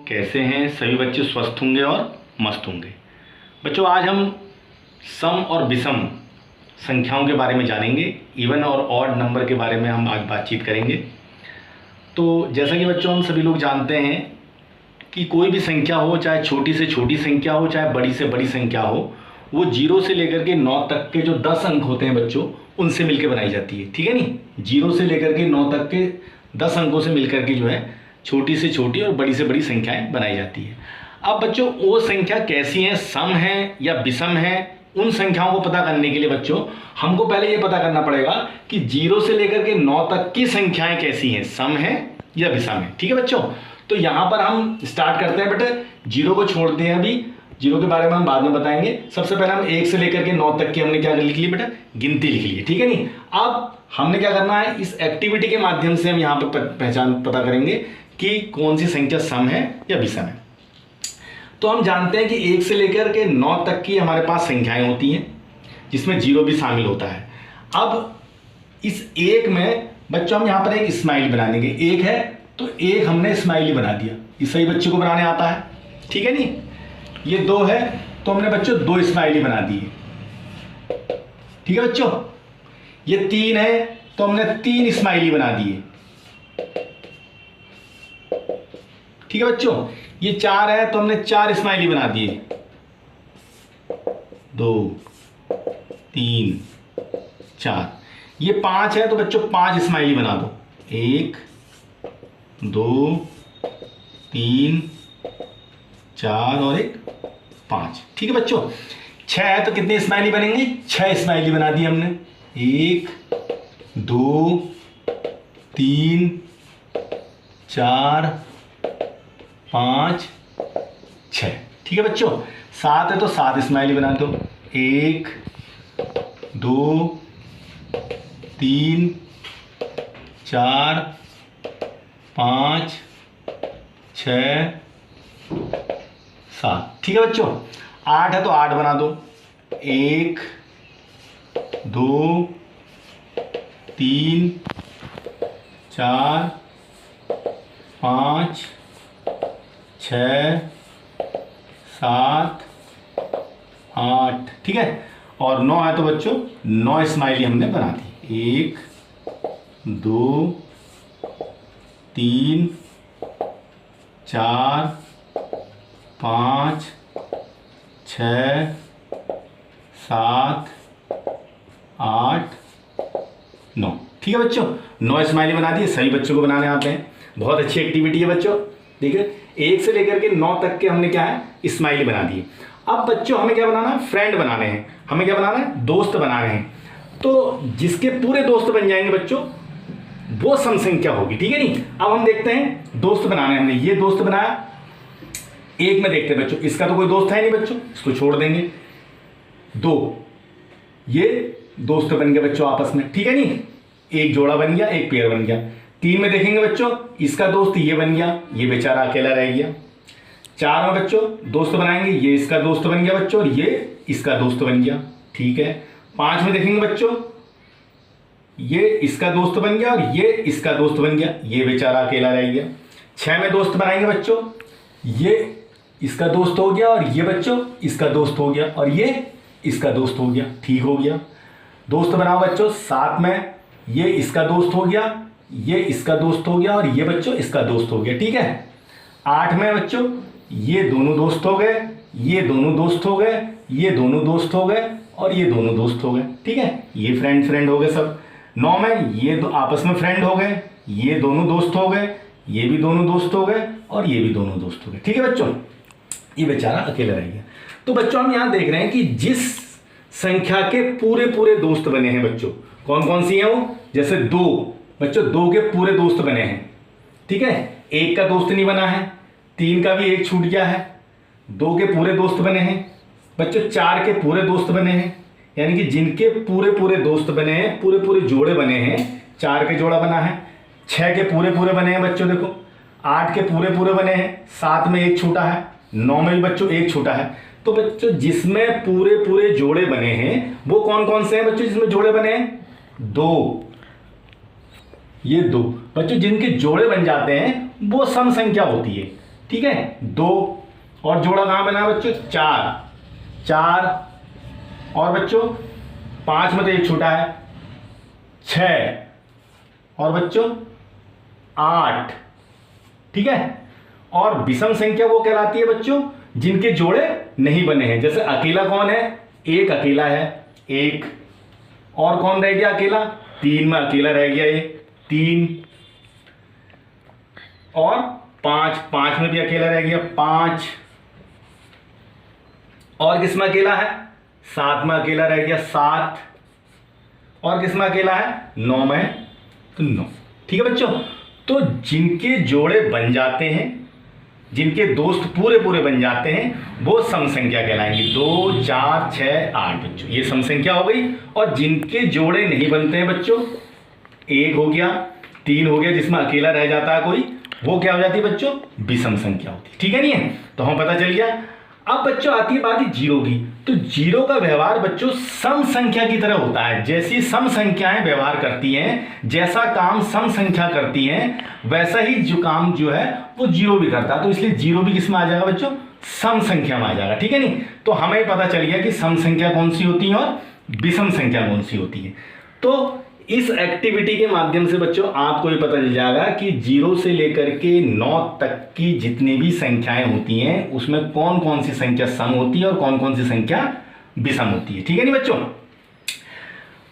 कैसे हैं सभी बच्चे? स्वस्थ होंगे और मस्त होंगे। बच्चों, आज हम सम और विषम संख्याओं के बारे में जानेंगे। इवन और ऑड नंबर के बारे में हम आज बातचीत करेंगे। तो जैसा कि बच्चों हम सभी लोग जानते हैं कि कोई भी संख्या हो, चाहे छोटी से छोटी संख्या हो, चाहे बड़ी से बड़ी संख्या हो, वो 0 से लेकर के 9 तक के जो 10 अंक होते हैं बच्चों, उनसे मिलकर बनाई जाती है। ठीक है नी? 0 से लेकर के 9 तक के 10 अंकों से मिलकर के जो है छोटी से छोटी और बड़ी से बड़ी संख्याएं बनाई जाती है। अब बच्चों, वो संख्या कैसी हैं, सम है या विषम है, उन संख्याओं को पता करने के लिए बच्चों हमको पहले ये पता करना पड़ेगा कि 0 से लेकर के 9 तक की संख्याएं कैसी हैं, सम है या विषम है। ठीक है बच्चों? तो यहां पर हम स्टार्ट करते हैं। बेटे 0 को छोड़ते हैं, अभी 0 के बारे में हम बाद में बताएंगे। सबसे पहले हम 1 से लेकर के 9 तक की हमने क्या लिख ली बेटा? गिनती लिख ली है। ठीक है नहीं? अब हमने क्या करना है, इस एक्टिविटी के माध्यम से हम यहाँ पर पहचान पता करेंगे कि कौन सी संख्या सम है या विषम है। तो हम जानते हैं कि 1 से लेकर के 9 तक की हमारे पास संख्याएं होती हैं, जिसमें 0 भी शामिल होता है। अब इस 1 में बच्चों हम यहाँ पर एक स्माइली बना देंगे। 1 है तो 1 हमने स्माइली बना दिया। ये सही बच्चे को बनाने आता है। ठीक है नहीं? ये 2 है तो हमने बच्चों 2 स्माइली बना दिए। ठीक है बच्चों? ये 3 है तो हमने 3 स्माइली बना दिए। ठीक है बच्चों? ये 4 है तो हमने 4 स्माइली बना दिए। 2 3 4। ये 5 है तो बच्चों 5 स्माइली बना दो। 1 2 3 4 और 1 5। ठीक है बच्चों? 6 है तो कितने स्माइली बनेंगे? 6 स्माइली बना दी हमने। 1 2 3 4 5 6। ठीक है बच्चों? 7 है तो 7 स्माइली बना दो। 1 2 3 4 5 6 7। ठीक है बच्चों? 8 है तो 8 बना दो। 1 2 3 4 5 6 7 8। ठीक है? और 9 है तो बच्चों 9 स्माइली हमने बना दी। 1 2 3 4 5 6 7 8 9। ठीक है बच्चों? 9 स्माइली बना दिए। सभी बच्चों को बनाने आते हैं। बहुत अच्छी एक्टिविटी है बच्चों। देखिए 1 से लेकर के 9 तक के हमने क्या है, स्माइली बना दिए। अब बच्चों हमें क्या बनाना है? फ्रेंड बनाने हैं। हमें क्या बनाना है? दोस्त बनाने हैं। तो जिसके पूरे दोस्त बन जाएंगे बच्चों, वो सम संख्या होगी। ठीक है नहीं? अब हम देखते हैं दोस्त बनाने। हमने ये दोस्त बनाया। 1 में देखते हैं बच्चों, इसका तो कोई दोस्त है नहीं बच्चों, इसको छोड़ देंगे। 2 ये दोस्त बन गए बच्चों आपस में। ठीक है नहीं? एक जोड़ा बन गया, एक पेयर बन गया। 3 में देखेंगे बच्चों, इसका दोस्त ये बन गया, ये बेचारा अकेला रह गया। 4 में बच्चों दोस्त बनाएंगे, ये इसका दोस्त बन गया बच्चों और ये इसका दोस्त बन गया। ठीक है? 5 में देखेंगे बच्चों, ये इसका दोस्त बन गया और ये इसका दोस्त बन गया, ये बेचारा अकेला रह गया। 6 में दोस्त बनाएंगे बच्चों, ये इसका दोस्त हो गया और ये बच्चों इसका दोस्त हो गया और ये इसका दोस्त हो गया। ठीक हो गया? दोस्त बनाओ बच्चों। 7 में ये इसका दोस्त हो गया, ये इसका दोस्त हो गया और ये बच्चों इसका दोस्त हो गया। ठीक है? 8 में बच्चों ये दोनों दोस्त हो गए, ये दोनों दोस्त हो गए, ये दोनों दोस्त हो गए और ये दोनों दोस्त हो गए। ठीक है? ये फ्रेंड हो गए सब। 9 में ये आपस में फ्रेंड हो गए, ये दोनों दोस्त हो गए, ये भी दोनों दोस्त हो गए और ये भी दोनों दोस्त हो गए। ठीक है बच्चों? ये बेचारा अकेला रह गया। तो बच्चों हम यहां देख रहे हैं कि जिस संख्या के पूरे दोस्त बने हैं बच्चों, कौन कौन सी हैं वो? जैसे 2 बच्चों, 2 के पूरे दोस्त बने हैं। ठीक है? 1 का दोस्त नहीं बना है, 3 का भी 1 छूट गया है। 2 के पूरे दोस्त बने हैं बच्चों, 4 के पूरे दोस्त बने हैं। यानी कि जिनके पूरे दोस्त बने हैं, पूरे जोड़े बने हैं, 4 के जोड़ा बना है। 6 के पूरे बने हैं बच्चों, देखो। 8 के पूरे बने हैं, 7 में 1 छूटा है, 9 में भी बच्चों 1 छूटा है। तो बच्चों जिसमें पूरे जोड़े बने हैं वो कौन कौन से हैं बच्चों जिसमें जोड़े बने हैं? 2। ये 2 बच्चों जिनके जोड़े बन जाते हैं वो सम संख्या होती है। ठीक है, 2 और जोड़ा कहाँ बना बच्चों, 4 और बच्चों 5 में तो एक छूटा है, 6 और बच्चों 8, ठीक है। और विषम संख्या वो कहलाती है बच्चों जिनके जोड़े नहीं बने हैं। जैसे अकेला कौन है, 1 अकेला है, 1 और कौन रह गया अकेला, 3 में अकेला रह गया ये 3 और 5 में भी अकेला रह गया 5 और किसमें अकेला है, 7 में अकेला रह गया 7 और किसमें अकेला है, 9 में तो 9, ठीक है बच्चों। तो जिनके जोड़े बन जाते हैं, जिनके दोस्त पूरे पूरे बन जाते हैं वो सम संख्या कहलाएंगी। 2 4 6 8 बच्चों ये सम संख्या हो गई। और जिनके जोड़े नहीं बनते हैं बच्चों, 1 हो गया 3 हो गया, जिसमें अकेला रह जाता है कोई, वो क्या हो जाती है बच्चों, विषम संख्या होती है, ठीक है नहीं है। तो हमें पता चल गया। अब बच्चों आती है बात जीरो की। तो जीरो का व्यवहार बच्चों सम संख्या की तरह होता है। जैसी सम संख्याएं व्यवहार करती हैं, जैसा काम सम संख्या करती हैं, वैसा ही जो काम जो है वो जीरो भी करता है। तो इसलिए जीरो भी किसमें आ जाएगा बच्चों, सम संख्या में आ जाएगा, ठीक है नहीं। तो हमें पता चल गया कि सम संख्या कौन सी होती है और विषम संख्या कौन सी होती है। तो इस एक्टिविटी के माध्यम से बच्चों आपको ये पता चल जाएगा कि 0 से लेकर के 9 तक की जितनी भी संख्याएं होती हैं उसमें कौन कौन सी संख्या सम होती है और कौन कौन सी संख्या विषम होती है, ठीक है नहीं बच्चों।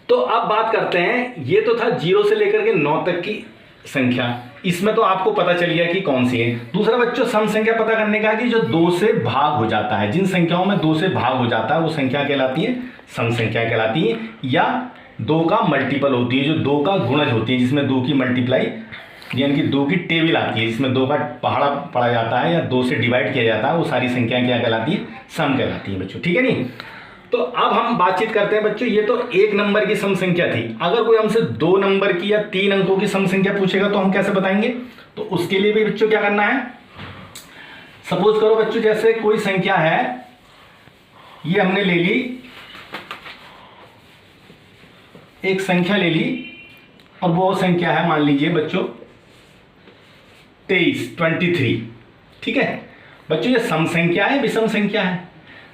तो अब बात करते हैं, ये तो था 0 से लेकर के 9 तक की संख्या, इसमें तो आपको पता चल गया कि कौन सी है। दूसरा बच्चों सम संख्या पता करने का कि जो 2 से भाग हो जाता है, जिन संख्याओं में 2 से भाग हो जाता है वो संख्या कहलाती है सम संख्या कहलाती है, या 2 का मल्टीपल होती है, जो 2 का गुणज होती है, जिसमें 2 की मल्टीप्लाई यानी कि 2 की टेबल आती है, जिसमें 2 का पहाड़ा पढ़ा जाता है या 2 से डिवाइड किया जाता है, वो सारी संख्याएं क्या कहलाती है, सम कहलाती है बच्चों, ठीक है नहीं। तो अब हम बातचीत करते हैं बच्चों, ये तो 1 नंबर की सम संख्या थी। अगर कोई हमसे 2 नंबर की या 3 अंकों की सम संख्या पूछेगा तो हम कैसे बताएंगे। तो उसके लिए भी बच्चों क्या करना है, सपोज करो बच्चों जैसे कोई संख्या है, ये हमने ले ली, एक संख्या ले ली और वो संख्या है मान लीजिए बच्चों 23, ठीक है बच्चों। ये सम संख्या है विषम संख्या है।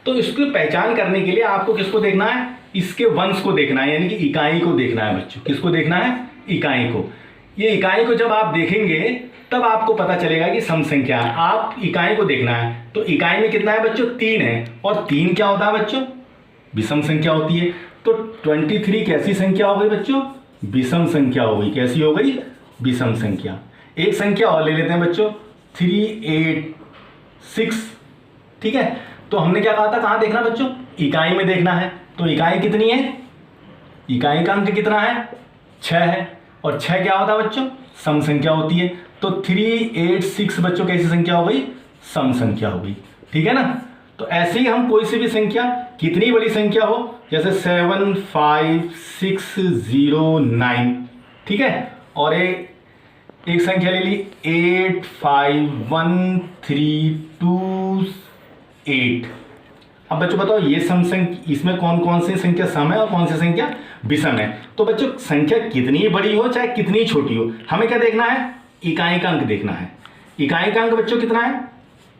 तो इसकी पहचान करने के लिए आपको किसको देखना है, इसके वंश को देखना है, यानी कि इकाई को देखना है बच्चों। किसको देखना है, इकाई को। ये इकाई को जब आप देखेंगे तब आपको पता चलेगा कि सम संख्या है। आप इकाई को देखना है, तो इकाई में कितना है बच्चों, 3 है, और 3 क्या होता है बच्चों, विषम संख्या होती है। तो 23 कैसी संख्या हो गई बच्चों, विषम संख्या हो गई। कैसी हो गई, विषम संख्या। एक संख्या और ले लेते हैं बच्चों 386, ठीक है। तो हमने क्या कहा था, कहां देखना बच्चों, इकाई में देखना है। तो इकाई कितनी है, इकाई का अंक कितना है, 6 है, और 6 क्या होता है बच्चों, सम संख्या होती है। तो 386 बच्चों कैसी संख्या हो गई, सम संख्या हो गई, ठीक है ना। तो ऐसे ही हम कोई सी भी संख्या, कितनी बड़ी संख्या हो, जैसे 75609, ठीक है, और एक संख्या ले ली 851328। अब बच्चों बताओ ये सम संख्या, इसमें कौन कौन सी संख्या सम है और कौन सी संख्या विषम है। तो बच्चों संख्या कितनी बड़ी हो चाहे कितनी छोटी हो, हमें क्या देखना है, इकाई का अंक देखना है। इकाई का अंक बच्चों कितना है,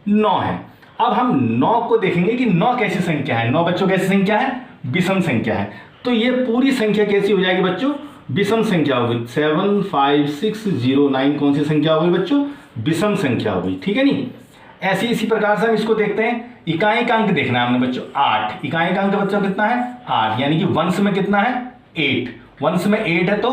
9 है। अब हम 9 को देखेंगे कि 9 कैसी संख्या है। 9 बच्चों कैसी संख्या है, विषम संख्या है। तो ये पूरी संख्या कैसी हो जाएगी बच्चों, विषम संख्या होगी। 75609 कौन सी संख्या होगी बच्चों, विषम संख्या होगी, ठीक है नहीं। ऐसे इसी प्रकार से हम इसको देखते हैं। इकाई का अंक देखना है हमने बच्चों 8। इकाई का अंक बच्चों कितना है, 8, यानी कि वंश में कितना है, 8। वंश में 8 है, तो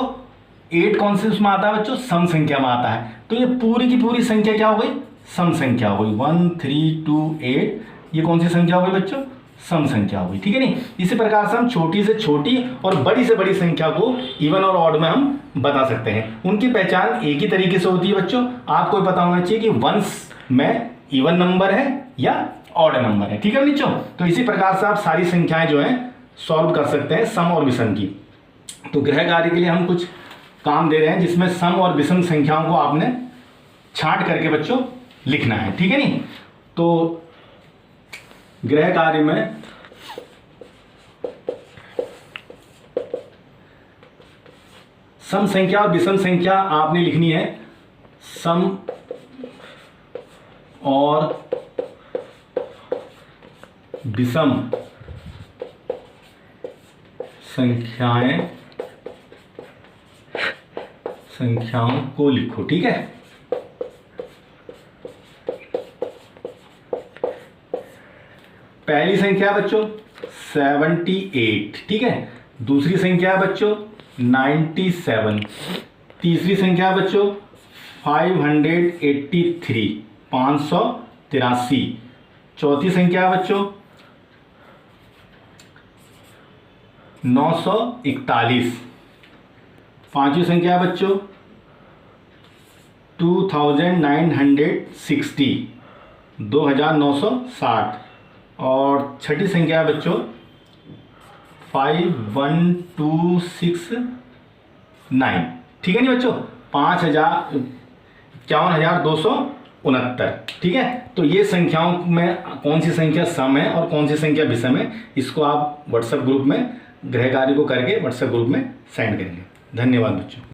8 कौन से उसमें आता है बच्चों, सम संख्या में आता है। तो ये पूरी की पूरी संख्या क्या हो गई, सम संख्या हो गई। 1328 ये कौन सी संख्या हो गई बच्चों, सम संख्या हो गई, ठीक है नहीं। इसी प्रकार से हम छोटी से छोटी और बड़ी से बड़ी संख्या को इवन और ऑड में हम बता सकते हैं। उनकी पहचान एक ही तरीके से होती है बच्चों। आपको पता होना चाहिए कि वंश में इवन नंबर है या ऑड नंबर है, ठीक है बच्चों। तो इसी प्रकार से आप सारी संख्याएं जो है सॉल्व कर सकते हैं, सम और विषम की। तो गृह कार्य के लिए हम कुछ काम दे रहे हैं जिसमें सम और विषम संख्याओं को आपने छांट करके बच्चों लिखना है, ठीक है नहीं। तो गृह कार्य में सम संख्या और विषम संख्या आपने लिखनी है। सम और विषम संख्याओं को लिखो। ठीक है, पहली संख्या बच्चों 78, ठीक है। दूसरी संख्या बच्चों 97, तीसरी संख्या बच्चों 583, 583, चौथी संख्या बच्चों 941, पांचवी संख्या बच्चों 2960, 2960, और छठी संख्या बच्चों 51269। ठीक है नहीं बच्चों, 51,269। ठीक है, तो ये संख्याओं में कौन सी संख्या सम है और कौन सी संख्या विषम है, इसको आप व्हाट्सएप ग्रुप में गृह कार्य को करके व्हाट्सएप ग्रुप में सेंड करेंगे। धन्यवाद बच्चों।